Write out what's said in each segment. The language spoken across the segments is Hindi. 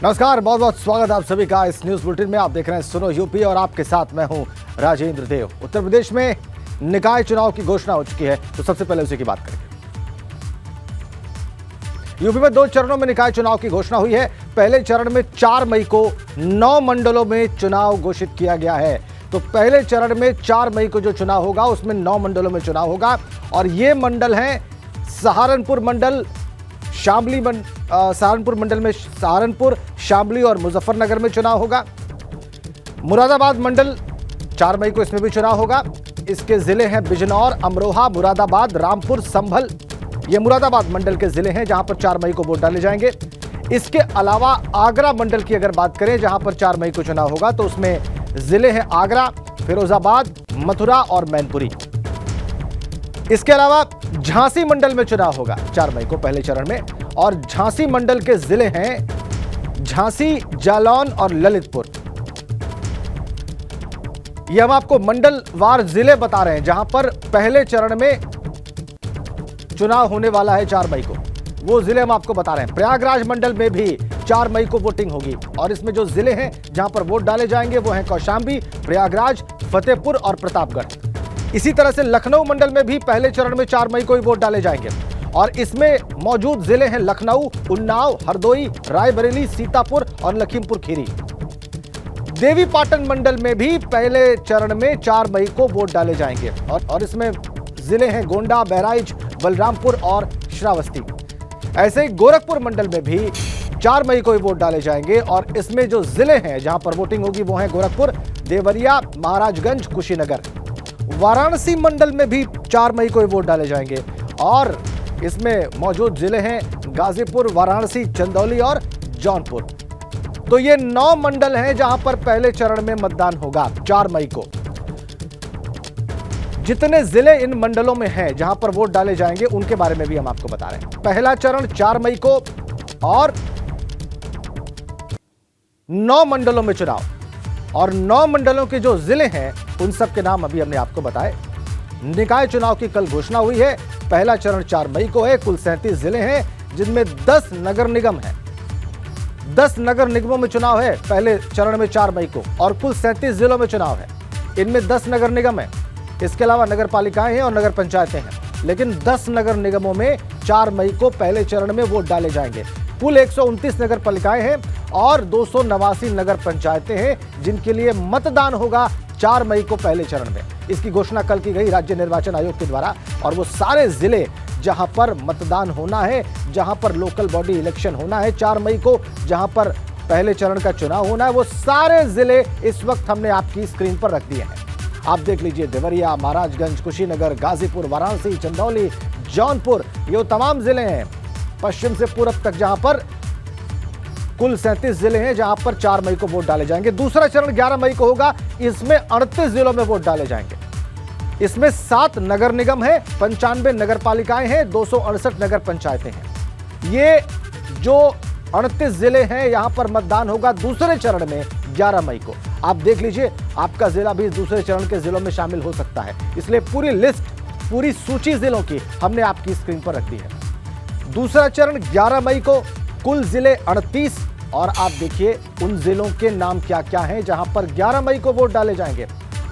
नमस्कार, बहुत बहुत स्वागत आप सभी का इस न्यूज बुलेटिन में। आप देख रहे हैं सुनो यूपी और आपके साथ मैं हूं राजेंद्र देव। उत्तर प्रदेश में निकाय चुनाव की घोषणा हो चुकी है, तो सबसे पहले उसी की बात करेंगे। यूपी में 2 चरणों में निकाय चुनाव की घोषणा हुई है। पहले चरण में 4 मई को 9 मंडलों में चुनाव घोषित किया गया है। तो पहले चरण में 4 मई को जो चुनाव होगा उसमें 9 मंडलों में चुनाव होगा और ये मंडल हैं सहारनपुर मंडल, सहारनपुर मंडल में सहारनपुर, शामली और मुजफ्फरनगर में चुनाव होगा। मुरादाबाद मंडल 4 मई को इसमें भी चुनाव होगा। इसके जिले हैं बिजनौर, अमरोहा, मुरादाबाद, रामपुर, संभल। ये मुरादाबाद मंडल के जिले हैं जहां पर 4 मई को वोट डाले जाएंगे। इसके अलावा आगरा मंडल की अगर बात करें जहां पर 4 मई को चुनाव होगा तो उसमें जिले हैं आगरा, फिरोजाबाद, मथुरा और मैनपुरी। इसके अलावा झांसी मंडल में चुनाव होगा 4 मई को पहले चरण में, और झांसी मंडल के जिले हैं झांसी, जालौन और ललितपुर। ये हम आपको मंडलवार जिले बता रहे हैं जहां पर पहले चरण में चुनाव होने वाला है 4 मई को। वो जिले हम आपको बता रहे हैं। प्रयागराज मंडल में भी 4 मई को वोटिंग होगी और इसमें जो जिले हैं जहां पर वोट डाले जाएंगे वो हैं कौशाम्बी, प्रयागराज, फतेहपुर और प्रतापगढ़। इसी तरह से लखनऊ मंडल में भी पहले चरण में 4 मई को ही वोट डाले जाएंगे और इसमें मौजूद जिले हैं लखनऊ, उन्नाव, हरदोई, रायबरेली, सीतापुर और लखीमपुर खीरी। देवीपाटन मंडल में भी पहले चरण में 4 मई को वोट डाले जाएंगे और इसमें जिले हैं गोंडा, बहराइच, बलरामपुर और श्रावस्ती। ऐसे ही गोरखपुर मंडल में भी 4 मई को ही वोट डाले जाएंगे और इसमें जो जिले हैं जहां पर वोटिंग होगी वो हैं गोरखपुर, देवरिया, महाराजगंज, कुशीनगर। वाराणसी मंडल में भी 4 मई को ही वोट डाले जाएंगे और इसमें मौजूद जिले हैं गाजीपुर, वाराणसी, चंदौली और जौनपुर। तो ये 9 मंडल हैं जहां पर पहले चरण में मतदान होगा 4 मई को। जितने जिले इन मंडलों में हैं जहां पर वोट डाले जाएंगे उनके बारे में भी हम आपको बता रहे हैं। पहला चरण 4 मई को और 9 मंडलों में चुनाव, और 9 मंडलों के जो जिले हैं उन सब के नाम अभी हमने आपको बताए। निकाय चुनाव की कल घोषणा हुई है। पहला चरण 4 मई को है। कुल 37 जिले हैं जिनमें 10 नगर निगम हैं। 10 नगर निगमों में चुनाव है पहले चरण में 4 मई को और कुल 37 जिलों में चुनाव है। इनमें 10 नगर निगम है। इसके अलावा नगर पालिकाएं हैं और नगर पंचायतें हैं, लेकिन 10 नगर निगमों में 4 मई को पहले चरण में वोट डाले जाएंगे। कुल 129 नगर पालिकाएं हैं और 289 नगर पंचायतें हैं जिनके लिए मतदान होगा 4 मई को पहले चरण में। इसकी घोषणा कल की गई राज्य निर्वाचन आयोग के द्वारा और वो सारे जिले जहां पर मतदान होना है, जहां पर लोकल बॉडी इलेक्शन होना है 4 मई को, जहां पर पहले चरण का चुनाव होना है, वो सारे जिले इस वक्त हमने आपकी स्क्रीन पर रख दिए हैं। आप देख लीजिए, देवरिया, महाराजगंज, कुशीनगर, गाजीपुर, वाराणसी, चंदौली, जौनपुर, ये तमाम जिले हैं पश्चिम से पूरब तक जहां पर कुल 37 जिले हैं जहां पर 4 मई को वोट डाले जाएंगे। दूसरा चरण 11 मई को होगा। इसमें 38 जिलों में वोट डाले जाएंगे। इसमें 7 नगर निगम है, 95 नगर पालिकाएं हैं, 268 नगर पंचायतें हैं। ये जो 38 जिले हैं यहां पर मतदान होगा दूसरे चरण में 11 मई को। आप देख लीजिए, आपका जिला भी दूसरे चरण के जिलों में शामिल हो सकता है। इसलिए पूरी लिस्ट, पूरी सूची जिलों की हमने आपकी स्क्रीन पर रख दी है। दूसरा चरण 11 मई को, कुल जिले 38 और आप देखिए उन जिलों के नाम क्या क्या हैं जहां पर 11 मई को वोट डाले जाएंगे।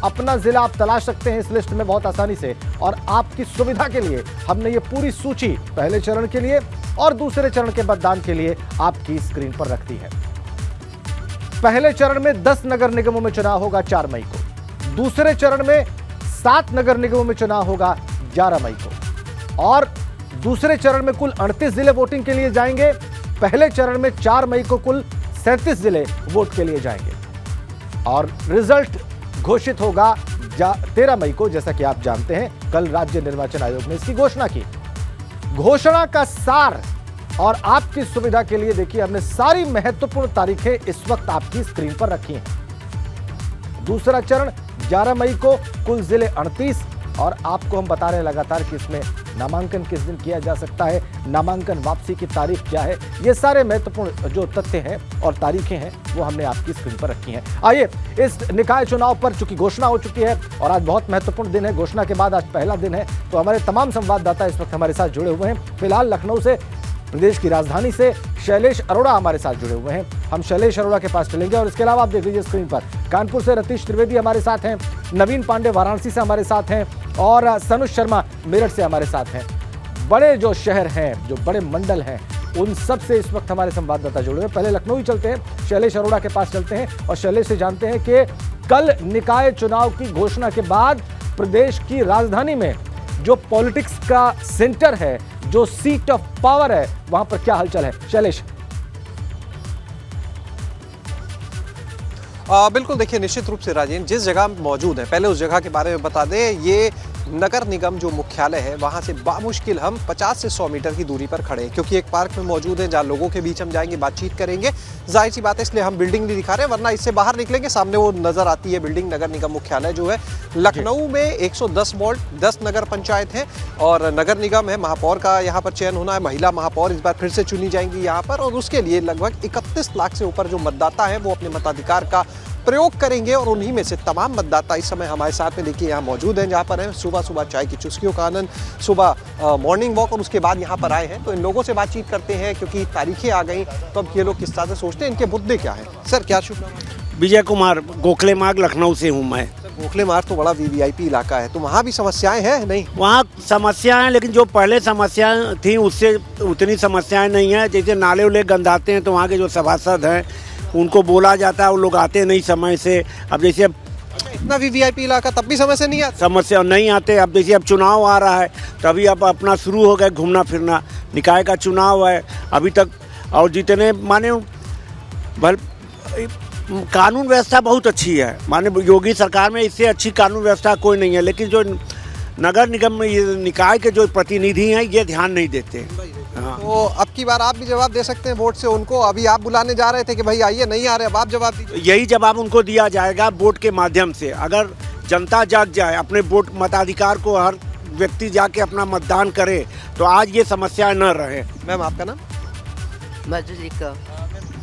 अपना जिला आप तलाश सकते हैं इस लिस्ट में बहुत आसानी से और आपकी सुविधा के लिए हमने ये पूरी सूची पहले चरण के लिए और दूसरे चरण के मतदान के लिए आपकी स्क्रीन पर रख दी है। पहले चरण में 10 नगर निगमों में चुनाव होगा 4 मई को। दूसरे चरण में 7 नगर निगमों में चुनाव होगा 11 मई को और दूसरे चरण में कुल 38 जिले वोटिंग के लिए जाएंगे। पहले चरण में 4 मई को कुल 37 जिले वोट के लिए जाएंगे और रिजल्ट घोषित होगा 13 मई को। जैसा कि आप जानते हैं कल राज्य निर्वाचन आयोग ने इसकी घोषणा की। घोषणा का सार और आपकी सुविधा के लिए देखिए हमने सारी महत्वपूर्ण तारीखें इस वक्त आपकी स्क्रीन पर रखी हैं। दूसरा चरण 11 मई को, कुल जिले 38 और आपको हम बता रहे हैं लगातार कि इसमें नामांकन किस दिन किया जा सकता है, नामांकन वापसी की तारीख क्या है, ये सारे महत्वपूर्ण जो तथ्य हैं और तारीखें हैं वो हमने आपकी स्क्रीन पर रखी हैं। आइए, इस निकाय चुनाव पर चूंकि घोषणा हो चुकी है और आज बहुत महत्वपूर्ण दिन है, घोषणा के बाद आज पहला दिन है, तो हमारे तमाम संवाददाता इस वक्त हमारे साथ जुड़े हुए हैं। फिलहाल लखनऊ से प्रदेश की राजधानी से शैलेश अरोड़ा हमारे साथ जुड़े हुए हैं। हम शैलेश अरोड़ा के पास चलेंगे और इसके अलावा आप देख लीजिए स्क्रीन पर कानपुर से रतीश त्रिवेदी हमारे साथ हैं, नवीन पांडे वाराणसी से हमारे साथ हैं और सनुज शर्मा मेरठ से हमारे साथ हैं। बड़े जो शहर हैं, जो बड़े मंडल हैं, उन सब से इस वक्त हमारे संवाददाता जुड़े हुए हैं। पहले लखनऊ ही चलते हैं, शैलेश अरोड़ा के पास चलते हैं और शैलेश से जानते हैं कि कल निकाय चुनाव की घोषणा के बाद प्रदेश की राजधानी में जो पॉलिटिक्स का सेंटर है, जो सीट ऑफ पावर है, वहां पर क्या हलचल है। शैलेश। बिल्कुल, देखिए निश्चित रूप से राजेंद्र, जिस जगह हम मौजूद हैं, पहले उस जगह के बारे में बता दें। ये नगर निगम जो मुख्यालय है, वहाँ से बामुश्किल हम 50 से 100 मीटर की दूरी पर खड़े हैं, क्योंकि एक पार्क में मौजूद है जहाँ लोगों के बीच हम जाएंगे, बातचीत करेंगे। जाहिर सी बात है, इसलिए हम बिल्डिंग नहीं दिखा रहे, वरना इससे बाहर निकलेंगे सामने वो नजर आती है बिल्डिंग, नगर निगम मुख्यालय जो है। लखनऊ में 110 वार्ड, 10 नगर पंचायत है और नगर निगम है। महापौर का यहाँ पर चयन होना है, महिला महापौर इस बार फिर से चुनी जाएंगी यहाँ पर, और उसके लिए लगभग 31 लाख से ऊपर जो मतदाता है वो अपने मताधिकार का प्रयोग करेंगे। और उन्हीं में से तमाम मतदाता इस समय हमारे साथ में देखिए यहाँ मौजूद हैं, जहाँ पर हैं सुबह सुबह चाय की चुस्कियों का आनंद, सुबह मॉर्निंग वॉक, और उसके बाद यहाँ पर आए हैं। तो इन लोगों से बातचीत करते हैं, क्योंकि तारीखें आ गई तो अब ये लोग किस तरह से सोचते हैं, इनके मुद्दे क्या हैं। सर क्या शुभ नाम? विजय कुमार, गोखले मार्ग, लखनऊ से हूँ मैं। गोखले मार्ग तो बड़ा वीवीआईपी इलाका है, तो वहाँ भी समस्याएं हैं? नहीं, वहाँ समस्याएं, लेकिन जो पहले समस्याएं थी उससे उतनी समस्याएं नहीं है। जैसे नाले उले गंदाते हैं तो वहाँ के जो सभासद हैं उनको बोला जाता है, वो लोग आते नहीं समय से। अब जैसे इतना वीवीआईपी इलाका तब भी समस्या नहीं आती? समस्या नहीं आते। अब जैसे अब चुनाव आ रहा है तभी अब अपना शुरू हो गए घूमना फिरना। निकाय का चुनाव है अभी तक, और जितने माने कानून व्यवस्था बहुत अच्छी है, माने योगी सरकार में इससे अच्छी कानून व्यवस्था कोई नहीं है। लेकिन जो नगर निगम में ये निकाय के जो प्रतिनिधि हैं ये ध्यान नहीं देते। हाँ। तो अब की बार आप भी जवाब दे सकते हैं वोट से उनको। अभी आप बुलाने जा रहे थे कि भाई आइए, नहीं आ रहे, अब आप जवाब दीजिए। यही जवाब उनको दिया जाएगा वोट के माध्यम से। अगर जनता जाग जाए, अपने वोट मताधिकार को हर व्यक्ति जाके अपना मतदान करे, तो आज ये समस्या न रहे। मैम आपका नाम? मधुलिका।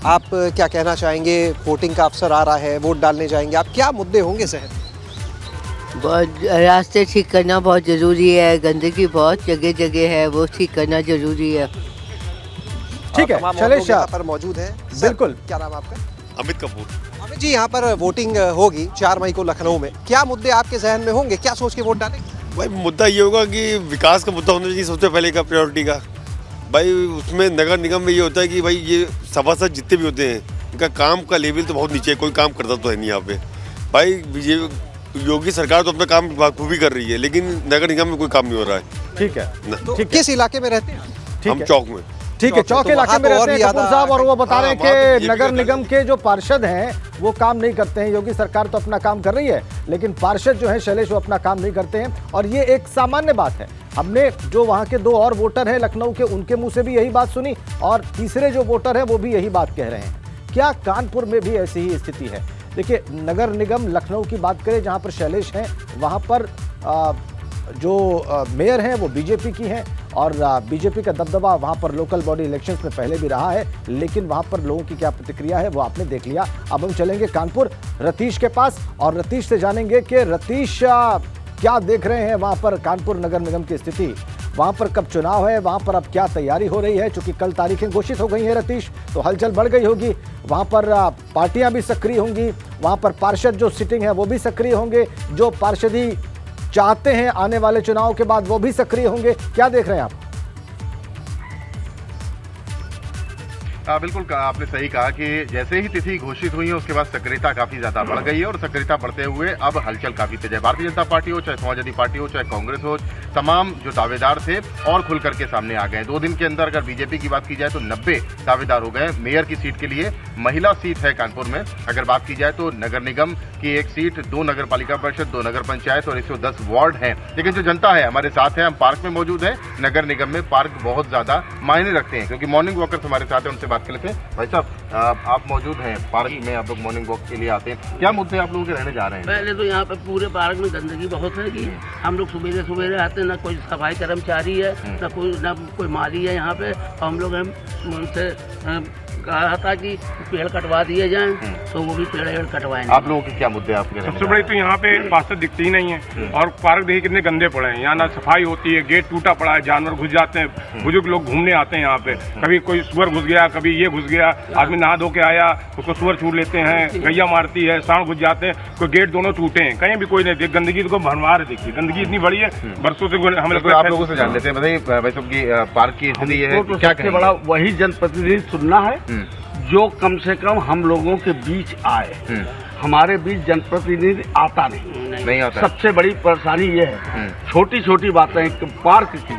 आप क्या कहना चाहेंगे? वोटिंग का अवसर आ रहा है, वोट डालने जाएंगे, आप क्या मुद्दे होंगे शहर? बहुत रास्ते ठीक करना बहुत ज़रूरी है, गंदगी बहुत जगह जगह है, वो ठीक करना ज़रूरी है। ठीक है, शैलेश यहाँ पर मौजूद है। बिल्कुल। क्या नाम आपका? अमित कपूर। अमित जी, यहाँ पर वोटिंग होगी 4 मई को लखनऊ में, क्या मुद्दे आपके जहन में होंगे? क्या सोच के वोट डालेंगे? भाई मुद्दा ये होगा कि विकास का मुद्दा होना चाहिए सबसे पहले का, प्रायोरिटी का। भाई उसमें नगर निगम में ये होता है कि भाई ये सभासद जितने भी होते हैं इनका काम का लेवल तो बहुत नीचे है, कोई काम करता तो है नहीं यहाँ पे। भाई योगी सरकार तो अपना काम बखूबी कर रही है, लेकिन नगर निगम में कोई काम नहीं हो रहा है। ठीक है, तो किस इलाके में रहते हैं? हम चौक में। ठीक है, चौक इलाके में रहते हैं कपूर साहब, और वो बता रहे हैं कि नगर निगम के जो पार्षद हैं वो काम नहीं करते हैं। योगी सरकार तो अपना काम कर रही है, लेकिन पार्षद जो है शैलेश वो अपना काम नहीं करते हैं, और ये एक सामान्य बात है। हमने जो वहाँ के 2 और वोटर हैं लखनऊ के, उनके मुंह से भी यही बात सुनी, और तीसरे जो वोटर हैं वो भी यही बात कह रहे हैं। क्या कानपुर में भी ऐसी ही स्थिति है? देखिए, नगर निगम लखनऊ की बात करें जहाँ पर शैलेश हैं, वहाँ पर जो मेयर हैं वो बीजेपी की हैं, और बीजेपी का दबदबा वहाँ पर लोकल बॉडी इलेक्शंस में पहले भी रहा है। लेकिन वहाँ पर लोगों की क्या प्रतिक्रिया है वो आपने देख लिया। अब हम चलेंगे कानपुर रतीश के पास, और रतीश से जानेंगे कि रतीश क्या देख रहे हैं वहाँ पर कानपुर नगर निगम की स्थिति, वहाँ पर कब चुनाव है, वहाँ पर अब क्या तैयारी हो रही है। चूंकि कल तारीखें घोषित हो गई हैं रतीश, तो हलचल बढ़ गई होगी। वहाँ पर पार्टियां भी सक्रिय होंगी, वहाँ पर पार्षद जो सिटिंग है वो भी सक्रिय होंगे, जो पार्षदी चाहते हैं आने वाले चुनाव के बाद वो भी सक्रिय होंगे। क्या देख रहे हैं आप? बिल्कुल आपने सही कहा कि जैसे ही तिथि घोषित हुई है उसके बाद सक्रियता काफी ज्यादा बढ़ गई है, और सक्रियता बढ़ते हुए अब हलचल काफी तेज है। भारतीय जनता पार्टी हो, चाहे समाजवादी पार्टी हो, चाहे कांग्रेस हो, तमाम जो दावेदार थे और खुल करके सामने आ गए। 2 दिन के अंदर अगर बीजेपी की बात की जाए तो 90 दावेदार हो गए मेयर की सीट के लिए। महिला सीट है कानपुर में। अगर बात की जाए तो नगर निगम की 1 सीट, 2 नगर पालिका परिषद, 2 नगर पंचायत और 110 वार्ड है। लेकिन जो जनता है हमारे साथ है, हम पार्क में मौजूद है। नगर निगम में पार्क बहुत ज्यादा मायने रखते हैं, क्योंकि मॉर्निंग वॉकर्स हमारे साथ है, उनसे बात कर लेते हैं। भाई साहब, आप मौजूद हैं पार्क में, आप लोग मॉर्निंग वॉक के लिए आते हैं, क्या मुद्दे आप लोगों के रहने जा रहे हैं? पहले तो यहाँ पे पूरे पार्क में गंदगी बहुत है। हम लोग सुबह सवेरे आते हैं, ना कोई सफाई कर्मचारी है, ना कोई माली है यहाँ पे। हम लोग उनसे कहा था कि पेड़ कटवा दिए जाएं, तो वो भी पेड़ कटवाए नहीं। आप लोगों के क्या मुद्दे आपके? सबसे बड़ी तो यहाँ पे पार्षद दिखती ही नहीं है और पार्क देखिए कितने गंदे पड़े हैं। यहाँ ना सफाई होती है, गेट टूटा पड़ा है, जानवर घुस जाते हैं, बुजुर्ग लोग घूमने आते हैं यहाँ पे, कभी कोई सुअर घुस गया, कभी ये घुस गया, आदमी नहा धो के आया उसको सुअर छू लेते हैं, गैया मारती है, सांड घुस जाते हैं, कोई गेट दोनों टूटे हैं, कहीं भी कोई नहीं देख, गंदगी तो भरमार है। देखिए गंदगी इतनी बड़ी है, बरसों से हम लोग आप लोगों से जान लेते हैं। बताइए भाई साहब की पार्क की स्थिति है, क्या सबसे बड़ा वही जनप्रतिनिधि चुनना है जो कम से कम हम लोगों के बीच आए। हमारे बीच जनप्रतिनिधि आता नहीं आता। सबसे बड़ी परेशानी ये है, छोटी छोटी बातें पार्क की,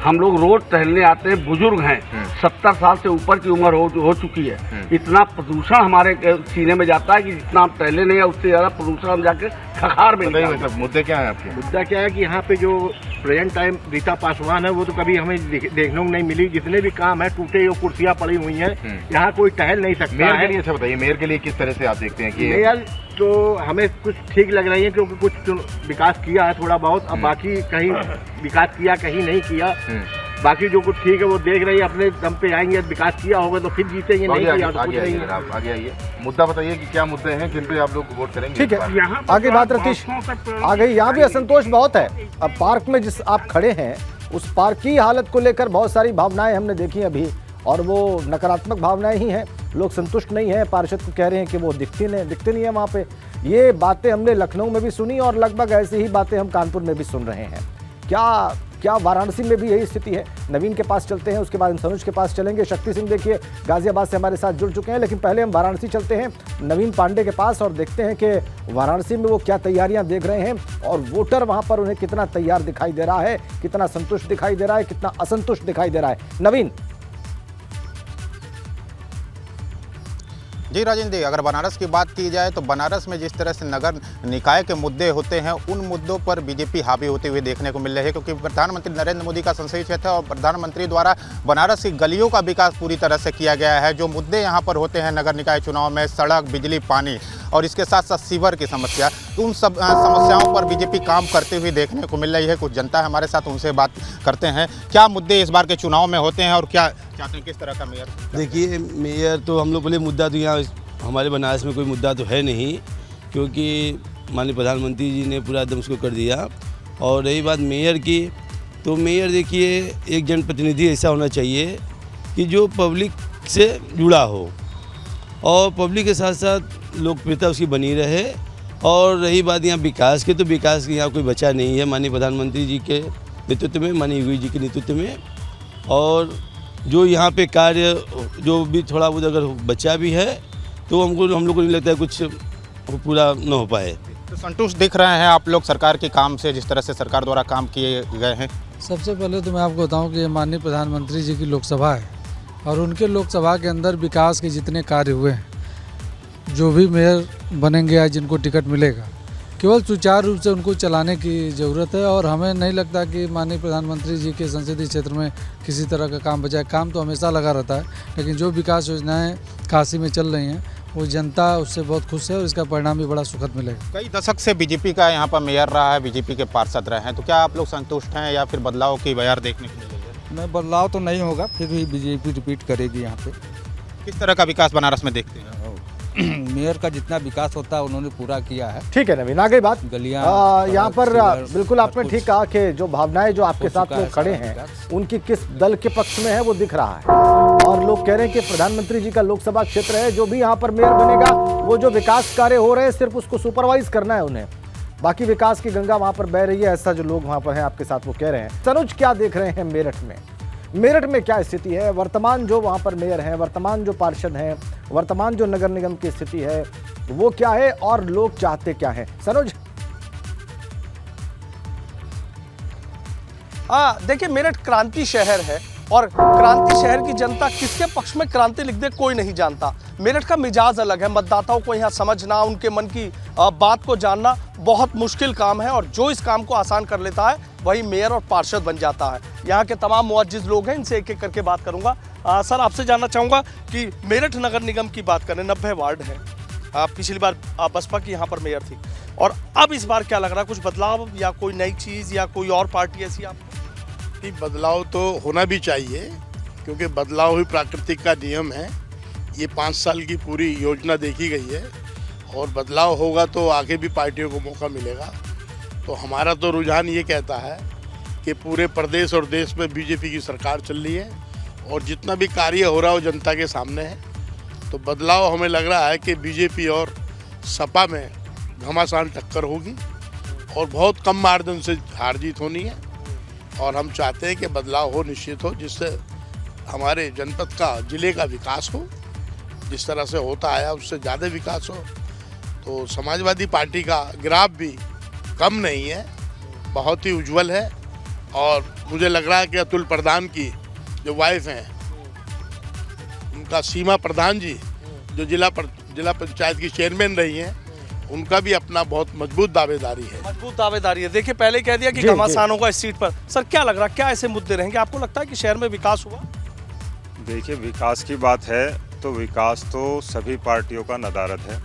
हम लोग रोज टहलने आते हैं, बुजुर्ग हैं, 70 साल से ऊपर की उम्र हो चुकी है, इतना प्रदूषण हमारे सीने में जाता है कि जितना हम टहले नहीं है उससे ज्यादा प्रदूषण हम जाके खखार में निकालते हैं। मुद्दे क्या है आपके? मुद्दा क्या है कि यहाँ पे जो प्रेजेंट टाइम रीता पासवान है वो तो कभी हमें देखने को नहीं मिली। जितने भी काम है टूटे हुए कुर्सियाँ पड़ी हुई हैं, यहाँ कोई टहल नहीं सकता मेयर के है। लिए अच्छा बताइए, मेयर के लिए किस तरह से आप देखते हैं कि मेयर तो हमें कुछ ठीक लग रही है क्योंकि कुछ विकास किया है थोड़ा बहुत, अब बाकी कहीं विकास किया कहीं नहीं किया, बाकी जो कुछ ठीक है वो देख रही है, अपने दम पे आएंगे, विकास किया होगा तो फिर जीतेंगे, नहीं किया तो कुछ नहीं। आप आगे आइए, मुद्दा बताइए कि क्या मुद्दे हैं जिन पे आप लोग वोट करेंगे? ठीक है, आगे बात रतीश आ गई। यहाँ भी असंतोष बहुत है। अब पार्क में जिस आप खड़े हैं उस पार्क की हालत को लेकर बहुत सारी भावनाएं हमने देखी अभी, और वो नकारात्मक भावनाएं ही हैं। लोग संतुष्ट नहीं हैं, पार्षद को कह रहे हैं कि वो दिखते नहीं है वहाँ पे। ये बातें हमने लखनऊ में भी सुनी और लगभग ऐसी ही बातें हम कानपुर में भी सुन रहे हैं। क्या वाराणसी में भी यही स्थिति है? नवीन के पास चलते हैं, उसके बाद हम सनुज के पास चलेंगे। शक्ति सिंह देखिए गाजियाबाद से हमारे साथ जुड़ चुके हैं, लेकिन पहले हम वाराणसी चलते हैं नवीन पांडे के पास और देखते हैं कि वाराणसी में वो क्या तैयारियां देख रहे हैं और वोटर वहां पर उन्हें कितना तैयार दिखाई दे रहा है, कितना संतुष्ट दिखाई दे रहा है, कितना असंतुष्ट दिखाई दे रहा है। नवीन। जी राजेंद्र जी, अगर बनारस की बात की जाए तो बनारस में जिस तरह से नगर निकाय के मुद्दे होते हैं उन मुद्दों पर बीजेपी हावी होते हुए देखने को मिल रही है, क्योंकि प्रधानमंत्री नरेंद्र मोदी का संसदीय क्षेत्र है और प्रधानमंत्री द्वारा बनारस की गलियों का विकास पूरी तरह से किया गया है। जो मुद्दे यहाँ पर होते हैं नगर निकाय चुनाव में, सड़क, बिजली, पानी और इसके साथ साथ सीवर की समस्या, तो उन सब समस्याओं पर बीजेपी काम करते हुए देखने को मिल रही है। कुछ जनता है हमारे साथ, उनसे बात करते हैं। क्या मुद्दे इस बार के चुनाव में होते हैं और क्या चाहते हैं, किस तरह का मेयर? देखिए, मेयर तो हम लोग बोले मुद्दा तो यहाँ हमारे बनारस में कोई मुद्दा तो है नहीं, क्योंकि माननीय प्रधानमंत्री जी ने पूरा एकदम उसको कर दिया। और रही बात मेयर की, तो मेयर देखिए एक जनप्रतिनिधि ऐसा होना चाहिए कि जो पब्लिक से जुड़ा हो और पब्लिक के साथ साथ लोकप्रियता उसकी बनी रहे। और रही बात यहाँ विकास की, तो विकास की यहाँ कोई बचा नहीं है माननीय प्रधानमंत्री जी के नेतृत्व में, माननीय योगी जी के नेतृत्व में। और जो यहाँ पे कार्य जो भी थोड़ा बहुत अगर बचा भी है तो हम लोग को नहीं लगता है कुछ पूरा न हो पाए। तो संतुष्ट दिख रहे हैं आप लोग सरकार के काम से, जिस तरह से सरकार द्वारा काम किए गए हैं? सबसे पहले तो मैं आपको बताऊं कि माननीय प्रधानमंत्री जी की लोकसभा है और उनके लोकसभा के अंदर विकास के जितने कार्य हुए हैं, जो भी मेयर बनेंगे या जिनको टिकट मिलेगा, केवल सुचारू रूप से उनको चलाने की ज़रूरत है। और हमें नहीं लगता कि माननीय प्रधानमंत्री जी के संसदीय क्षेत्र में किसी तरह का काम बचा है। काम तो हमेशा लगा रहता है, लेकिन जो विकास योजनाएं काशी में चल रही हैं वो जनता उससे बहुत खुश है और इसका परिणाम भी बड़ा सुखद मिलेगा। कई दशक से बीजेपी का यहाँ पर मेयर रहा है, बीजेपी के पार्षद रहे हैं, तो क्या आप लोग संतुष्ट हैं या फिर बदलाव की बयार देखने को मिलेगी? मैं बदलाव तो नहीं होगा, फिर भी बीजेपी रिपीट करेगी यहाँ पे। किस तरह का विकास बनारस में देखते हैं? मेयर का जितना विकास होता है उन्होंने पूरा किया है। ठीक है नवीन, आगे बात। गलियां यहाँ पर बिल्कुल आपने ठीक कहा कि जो भावनाएं जो आपके साथ लोग खड़े हैं उनकी किस दल के पक्ष में है वो दिख रहा है। और लोग कह रहे हैं कि प्रधानमंत्री जी का लोकसभा क्षेत्र है, जो भी यहाँ पर मेयर बनेगा वो जो विकास कार्य हो रहे हैं सिर्फ उसको सुपरवाइज करना है उन्हें, बाकी विकास की गंगा वहां पर बह रही है, ऐसा जो लोग वहां पर हैं आपके साथ वो कह रहे हैं। सनुज, क्या देख रहे हैं मेरठ में क्या स्थिति है? वर्तमान जो वहां पर मेयर हैं, वर्तमान जो पार्षद हैं, वर्तमान जो नगर निगम की स्थिति है वो क्या है और लोग चाहते क्या हैं? सनुज। देखिए, मेरठ क्रांति शहर है और क्रांति शहर की जनता किसके पक्ष में क्रांति लिख दे कोई नहीं जानता। मेरठ का मिजाज अलग है, मतदाताओं को यहाँ समझना, उनके मन की बात को जानना बहुत मुश्किल काम है और जो इस काम को आसान कर लेता है वही मेयर और पार्षद बन जाता है। यहाँ के तमाम मुअज्जिज लोग हैं, इनसे एक एक करके बात करूंगा। सर, आपसे जानना चाहूँगा कि मेरठ नगर निगम की बात करें, 90 वार्ड है, पिछली बार बसपा की यहाँ पर मेयर थी और अब इस बार क्या लग रहा है, कुछ बदलाव या कोई नई चीज़ या कोई और पार्टी ऐसी? आप बदलाव तो होना भी चाहिए क्योंकि बदलाव ही प्राकृतिक का नियम है ये 5 साल की पूरी योजना देखी गई है और बदलाव होगा तो आगे भी पार्टियों को मौका मिलेगा। तो हमारा तो रुझान ये कहता है कि पूरे प्रदेश और देश में बीजेपी की सरकार चल रही है और जितना भी कार्य हो रहा है वो जनता के सामने है। तो बदलाव हमें लग रहा है कि बीजेपी और सपा में घमासान टक्कर होगी और बहुत कम मार्जिन से हार जीत होनी है और हम चाहते हैं कि बदलाव हो, निश्चित हो, जिससे हमारे जनपद का, जिले का विकास हो। जिस तरह से होता आया उससे ज़्यादा विकास हो। तो समाजवादी पार्टी का ग्राफ भी कम नहीं है, बहुत ही उज्जवल है और मुझे लग रहा है कि अतुल प्रधान की जो वाइफ हैं, उनका सीमा प्रधान जी जो जिला पंचायत की चेयरमैन रही हैं, उनका भी अपना बहुत मजबूत दावेदारी है। मजबूत दावेदारी है। देखिए, पहले कह दिया कि घमासान होगा इस सीट पर। सर, क्या लग रहा है, क्या ऐसे मुद्दे रहेंगे? आपको लगता है कि शहर में विकास हुआ? देखिए, विकास की बात है तो विकास तो सभी पार्टियों का नदारद है।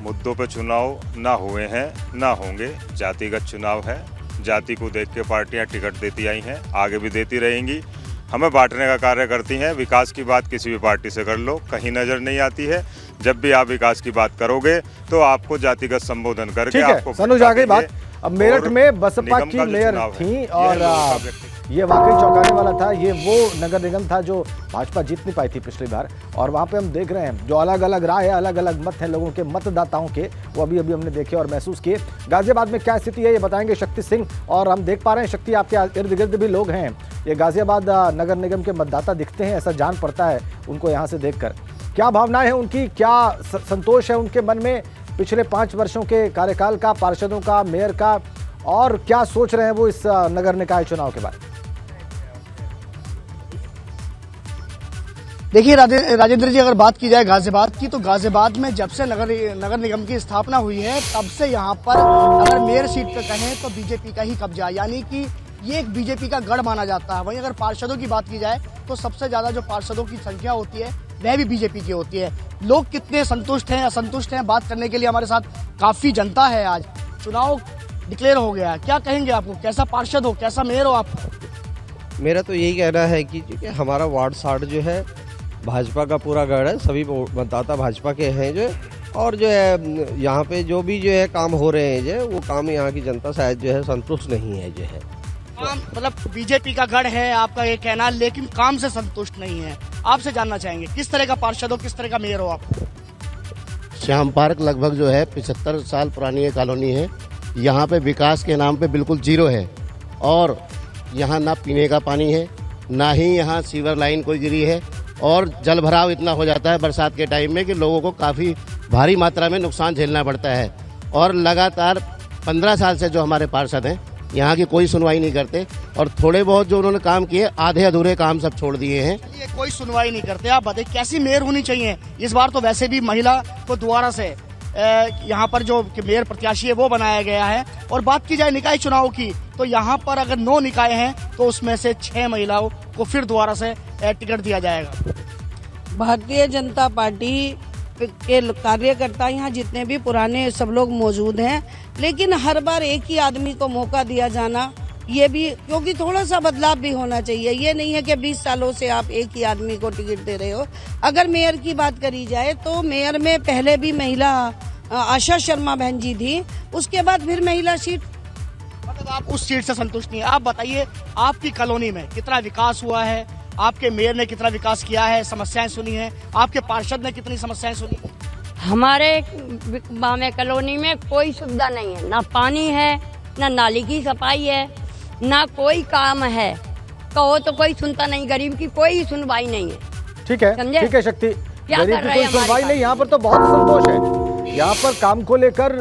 मुद्दों पे चुनाव ना हुए हैं, ना होंगे। जातिगत चुनाव है, जाति को देख के पार्टियां टिकट देती आई हैं, आगे भी देती रहेंगी। हमें बांटने का कार्य करती हैं। विकास की बात किसी भी पार्टी से कर लो, कहीं नजर नहीं आती है। जब भी आप विकास की बात करोगे तो आपको जातिगत संबोधन करके आपको सनुज आ गई बात। अब मेरठ में बसपा की मेयर थी और ये वाकई चौंकाने वाला था। ये वो नगर निगम था जो भाजपा जीत नहीं पाई थी पिछली बार और वहाँ पे हम देख रहे हैं जो अलग अलग राय है, अलग अलग मत हैं लोगों के, मतदाताओं के, वो अभी अभी हमने देखे और महसूस किए। गाजियाबाद में क्या स्थिति है ये बताएंगे शक्ति सिंह। और हम देख पा रहे हैं शक्ति, आपके इर्द गिर्द भी लोग हैं, ये गाजियाबाद नगर निगम के मतदाता दिखते हैं, ऐसा जान पड़ता है उनको यहाँ से देखकर। क्या भावनाएं हैं उनकी, क्या संतोष है उनके मन में पिछले 5 वर्षों के कार्यकाल का, पार्षदों का, मेयर का, और क्या सोच रहे हैं वो इस नगर निकाय चुनाव के बारे? देखिए राजेंद्र जी, अगर बात की जाए गाजियाबाद की, तो गाजियाबाद में जब से नगर निगम की स्थापना हुई है तब से यहाँ पर अगर मेयर सीट पे कहें तो बीजेपी का ही कब्जा, यानी कि ये एक बीजेपी का गढ़ माना जाता है। वहीं अगर पार्षदों की बात की जाए तो सबसे ज़्यादा जो पार्षदों की संख्या होती है वह भी बीजेपी की होती है। लोग कितने संतुष्ट हैं, असंतुष्ट हैं, बात करने के लिए हमारे साथ काफ़ी जनता है। आज चुनाव डिक्लेयर हो गया, क्या कहेंगे आपको, कैसा पार्षद हो, कैसा मेयर हो आप? मेरा तो यही कहना है कि हमारा वार्ड 60 जो है भाजपा का पूरा गढ़ है, सभी मतदाता भाजपा के हैं जो, और जो है यहाँ पे जो भी जो है काम हो रहे हैं जो, वो काम यहाँ की जनता शायद जो है संतुष्ट नहीं है जो है। काम मतलब बीजेपी का गढ़ है आपका ये कहना, लेकिन काम से संतुष्ट नहीं है। आपसे जानना चाहेंगे किस तरह का पार्षद हो, किस तरह का मेयर हो आप? श्याम पार्क लगभग जो है 75 साल पुरानी ये कॉलोनी है। यहाँ पे विकास के नाम पे बिल्कुल जीरो है और यहाँ ना पीने का पानी है, ना ही यहाँ सीवर लाइन कोई गिरी है और जल भराव इतना हो जाता है बरसात के टाइम में कि लोगों को काफ़ी भारी मात्रा में नुकसान झेलना पड़ता है। और लगातार 15 साल से जो हमारे पार्षद हैं यहाँ की कोई सुनवाई नहीं करते और थोड़े बहुत जो उन्होंने काम किए आधे अधूरे काम सब छोड़ दिए हैं। ये कोई सुनवाई नहीं करते। आप बताइए कैसी मेयर होनी चाहिए? इस बार तो वैसे भी महिला को दोबारा से यहाँ पर जो मेयर प्रत्याशी है वो बनाया गया है। और बात की जाए निकाय चुनाव की तो यहाँ पर अगर 9 निकाय हैं तो उसमें से 6 महिलाओं को फिर दोबारा से टिकट दिया जाएगा। भारतीय जनता पार्टी के कार्यकर्ता यहाँ जितने भी पुराने सब लोग मौजूद हैं, लेकिन हर बार एक ही आदमी को मौका दिया जाना ये भी, क्योंकि थोड़ा सा बदलाव भी होना चाहिए। ये नहीं है कि 20 सालों से आप एक ही आदमी को टिकट दे रहे हो। अगर मेयर की बात करी जाए तो मेयर में पहले भी महिला आशा शर्मा बहन जी थी, उसके बाद फिर महिला सीट। मतलब आप उस सीट से संतुष्ट नहीं है। आप बताइए आपकी कॉलोनी में कितना विकास हुआ है, आपके मेयर ने कितना विकास किया है, समस्याएं सुनी है, आपके पार्षद ने कितनी समस्याएं सुनी? हमारे बामे कॉलोनी में कोई सुविधा नहीं है, ना पानी है, ना नाली की सफाई है, ना कोई काम है। कहो तो कोई सुनता नहीं, गरीब की कोई सुनवाई नहीं है। ठीक है शक्ति, गरीब की कोई सुनवाई नहीं। यहाँ पर तो बहुत असंतोष है, यहाँ पर काम को लेकर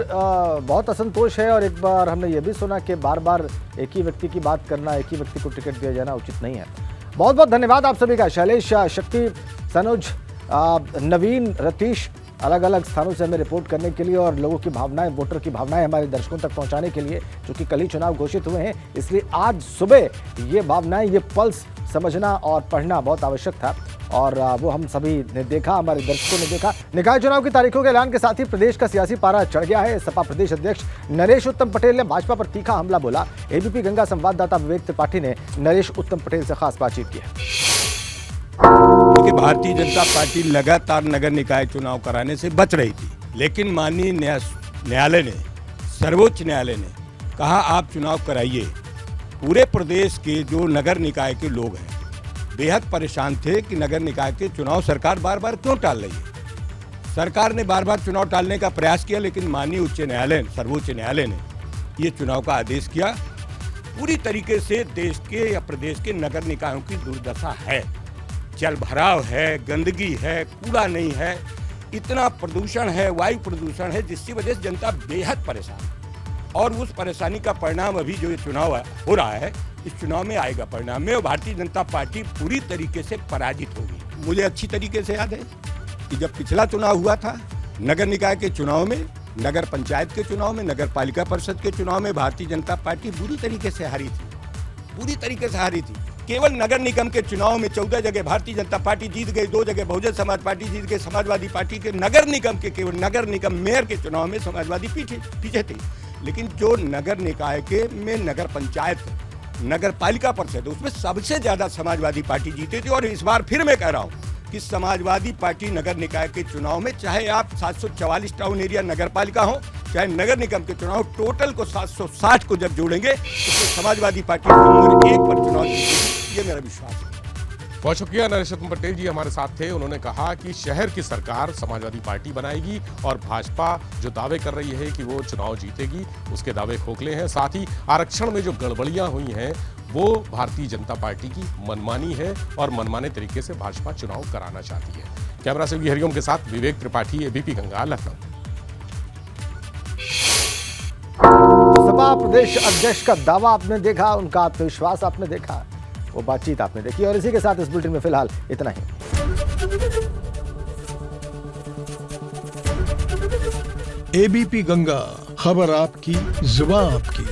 बहुत असंतोष है। और एक बार हमने ये भी सुना कि बार बार एक ही व्यक्ति की बात करना, एक ही व्यक्ति को टिकट दिया जाना उचित नहीं है। बहुत बहुत धन्यवाद आप सभी का। शैलेश, शक्ति, सनुज, नवीन, रतीश, अलग अलग स्थानों से हमें रिपोर्ट करने के लिए और लोगों की भावनाएं, वोटर की भावनाएं हमारे दर्शकों तक पहुंचाने के लिए, क्योंकि कल ही चुनाव घोषित हुए हैं, इसलिए आज सुबह ये भावनाएं, ये पल्स समझना और पढ़ना बहुत आवश्यक था और वो हम सभी ने देखा, हमारे दर्शकों ने देखा। निकाय चुनाव की तारीखों के ऐलान के साथ ही प्रदेश का सियासी पारा चढ़ गया है। सपा प्रदेश अध्यक्ष नरेश उत्तम पटेल ने भाजपा पर तीखा हमला बोला। एबीपी गंगा संवाददाता विवेक त्रिपाठी ने नरेश उत्तम पटेल से खास बातचीत की है। क्योंकि भारतीय जनता पार्टी लगातार नगर निकाय चुनाव कराने से बच रही थी, लेकिन माननीय न्यायालय ने, सर्वोच्च न्यायालय ने कहा आप चुनाव कराइए। पूरे प्रदेश के जो नगर निकाय के लोग हैं बेहद परेशान थे कि नगर निकाय के चुनाव सरकार बार बार क्यों टाल रही है। सरकार ने बार बार चुनाव टालने का प्रयास किया, लेकिन माननीय उच्च न्यायालय, सर्वोच्च न्यायालय ने ये चुनाव का आदेश किया। पूरी तरीके से देश के या प्रदेश के नगर निकायों की दुर्दशा है, जल भराव है, गंदगी है, कूड़ा नहीं है, इतना प्रदूषण है, वायु प्रदूषण है, जिसकी वजह से जनता बेहद परेशान है। और उस परेशानी का परिणाम अभी जो ये चुनाव हो रहा है, इस चुनाव में आएगा परिणाम में, और भारतीय जनता पार्टी पूरी तरीके से पराजित होगी। मुझे अच्छी तरीके से याद है कि जब पिछला चुनाव हुआ था, नगर निकाय के चुनाव में, नगर पंचायत के चुनाव में, नगर पालिका परिषद के चुनाव में भारतीय जनता पार्टी बुरी तरीके से हारी थी, पूरी तरीके से हारी थी। केवल नगर निगम के चुनाव में 14 जगह भारतीय जनता पार्टी जीत गई, 2 जगह बहुजन समाज पार्टी जीत गई। समाजवादी पार्टी के नगर निगम के, केवल नगर निगम मेयर के चुनाव में समाजवादी पीछे थे। लेकिन जो नगर निकाय के में नगर पंचायत, नगर पालिका परिषद, उसमें सबसे ज्यादा समाजवादी पार्टी जीती थी। और इस बार फिर मैं कह रहा हूँ कि समाजवादी पार्टी नगर निकाय के चुनाव में, चाहे आप 744 टाउन एरिया नगर पालिका हो, चाहे नगर निगम के चुनाव, टोटल को 760 को जब जोड़ेंगे तो समाजवादी पार्टी नंबर 1 पर चुनाव जीतेगी, ये मेरा विश्वास है। बहुत शुक्रिया। नरेश पटेल जी हमारे साथ थे। उन्होंने कहा कि शहर की सरकार समाजवादी पार्टी बनाएगी और भाजपा जो दावे कर रही है कि वो चुनाव जीतेगी, उसके दावे खोखले हैं। साथ ही आरक्षण में जो गड़बड़ियां हुई हैं वो भारतीय जनता पार्टी की मनमानी है और मनमाने तरीके से भाजपा चुनाव कराना चाहती है। कैमरा से हरिओम के साथ विवेक त्रिपाठी, एबीपी गंगा, लखनऊ। सपा प्रदेश अध्यक्ष का दावा आपने देखा, उनका आत्मविश्वास आपने देखा, वो बातचीत आपने देखी। और इसी के साथ इस बुलेटिन में फिलहाल इतना ही। एबीपी गंगा, खबर आपकी, जुबान आपकी।